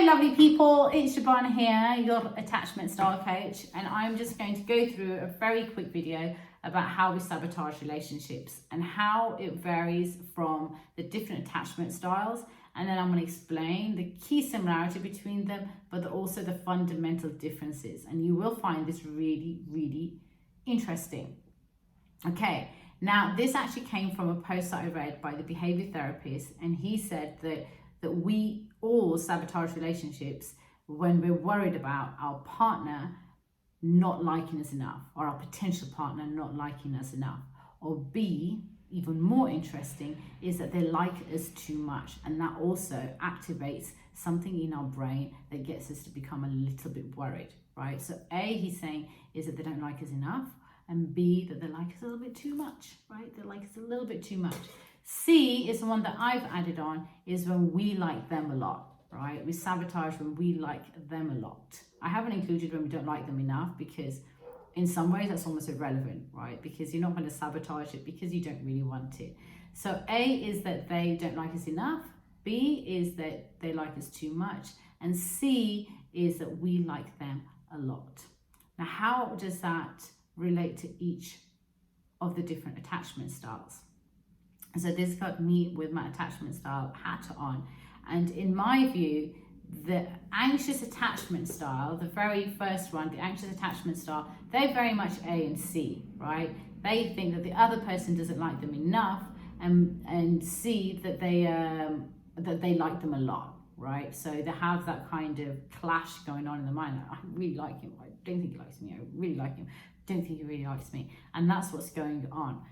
lovely people, it's Shabana here, your attachment style coach, and I'm just going to go through a very quick video about how we sabotage relationships and how it varies from the different attachment styles, and then I'm going to explain the key similarity between them, but also the fundamental differences, and you will find this really, really interesting. Okay, now this actually came from a post that I read by the behavior therapist, and he said that we all sabotage relationships when we're worried about our partner not liking us enough, or our potential partner not liking us enough. Or B, even more interesting, is that they like us too much, and that also activates something in our brain that gets us to become a little bit worried, right? So A, he's saying, is that they don't like us enough, and B, that they like us a little bit too much, right? They like us a little bit too much. C is the one that I've added on, is when we like them a lot, right? We sabotage when we like them a lot. I haven't included when we don't like them enough, because in some ways that's almost irrelevant, right? Because you're not going to sabotage it because you don't really want it. So A is that they don't like us enough, B is that they like us too much, and C is that we like them a lot. Now, how does that relate to each of the different attachment styles? So this got me with my attachment style hat on, and in my view, the anxious attachment style, the very first one, the anxious attachment style, they're very much A and C, right? They think that the other person doesn't like them enough, and C, that they like them a lot, right? So they have that kind of clash going on in the mind. I really like him. I don't think he likes me. I really like him. I don't think he really likes me. And that's what's going on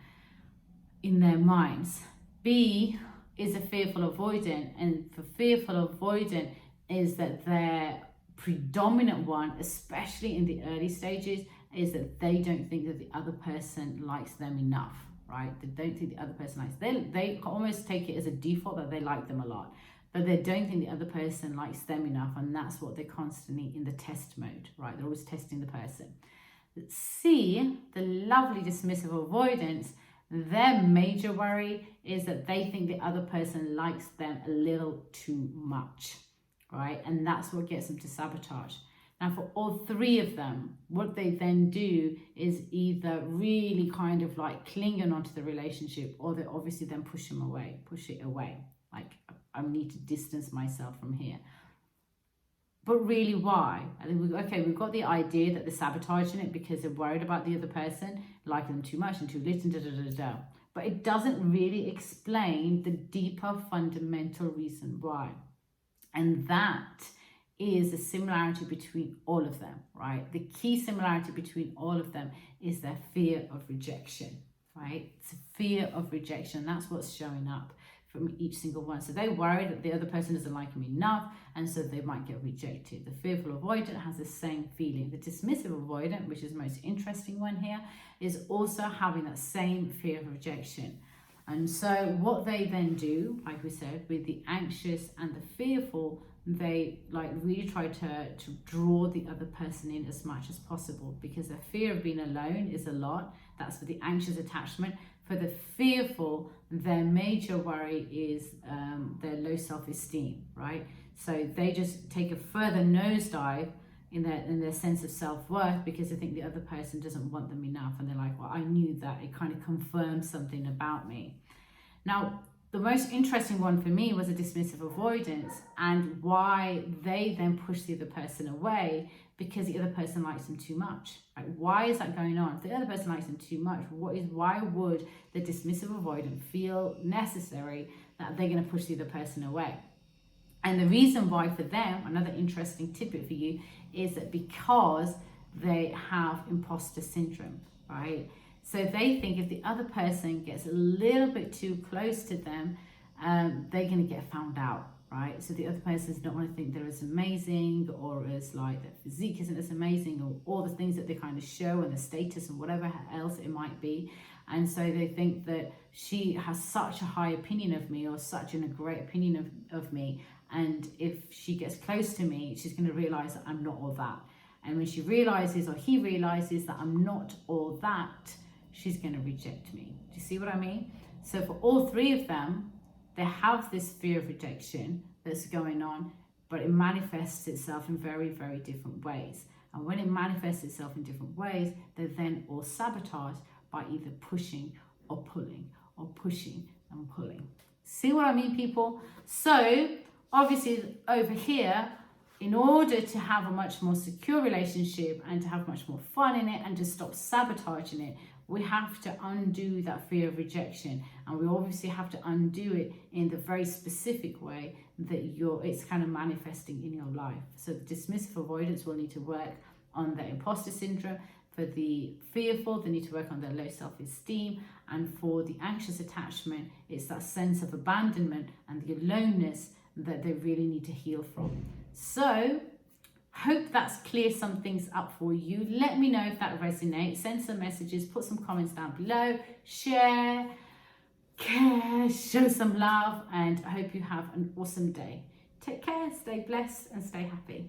in their minds. B is a fearful avoidant, and for fearful avoidant is that their predominant one, especially in the early stages, is that they don't think that the other person likes them enough, right? They don't think the other person likes them. They almost take it as a default that they like them a lot, but they don't think the other person likes them enough, and that's what they're constantly in the test mode, right? They're always testing the person. C, the lovely dismissive avoidance, their major worry is that they think the other person likes them a little too much, right? And that's what gets them to sabotage. Now, for all three of them, what they then do is either really kind of like clinging onto the relationship, or they obviously then push it away. Like, I need to distance myself from here. But really, why? I think we've got the idea that they're sabotaging it because they're worried about the other person liking them too much and too little, But it doesn't really explain the deeper fundamental reason why. And that is the similarity between all of them, right? The key similarity between all of them is their fear of rejection, right? It's a fear of rejection. That's what's showing up from each single one. So they worry that the other person doesn't like them enough, and so they might get rejected. The fearful avoidant has the same feeling. The dismissive avoidant, which is the most interesting one here, is also having that same fear of rejection. And so what they then do, like we said, with the anxious and the fearful, they like really try to draw the other person in as much as possible, because the fear of being alone is a lot. That's for the anxious attachment. For the fearful, their major worry is their low self-esteem, right? So they just take a further nosedive in their sense of self-worth, because they think the other person doesn't want them enough, and they're like, well, I knew that. It kind of confirms something about me. Now, the most interesting one for me was a dismissive avoidance, and why they then push the other person away, because the other person likes them too much. Right? Why is that going on? If the other person likes them too much, why would the dismissive avoidant feel necessary that they're going to push the other person away? And the reason why for them, another interesting tidbit for you, is that because they have impostor syndrome, right? So they think if the other person gets a little bit too close to them, they're going to get found out, right? So the other person's not going to think they're as amazing, or as like their physique isn't as amazing, or all the things that they kind of show, and the status and whatever else it might be. And so they think that she has such a high opinion of me, or such a great opinion of me. And if she gets close to me, she's going to realize that I'm not all that. And when she realizes, or he realizes, that I'm not all that, she's going to reject me. Do you see what I mean? So for all three of them, they have this fear of rejection that's going on, but it manifests itself in very, very different ways. And when it manifests itself in different ways, they're then all sabotaged by either pushing or pulling, or pushing and pulling. See what I mean, people? So obviously over here, in order to have a much more secure relationship and to have much more fun in it and to stop sabotaging it, we have to undo that fear of rejection, and we obviously have to undo it in the very specific way that it's kind of manifesting in your life. So the dismissive avoidance will need to work on the imposter syndrome. For the fearful, they need to work on their low self-esteem, and for the anxious attachment, it's that sense of abandonment and the aloneness that they really need to heal from. So hope that's cleared some things up for you. Let me know if that resonates. Send some messages, put some comments down below, share, care, show some love, and I hope you have an awesome day. Take care, stay blessed, and stay happy.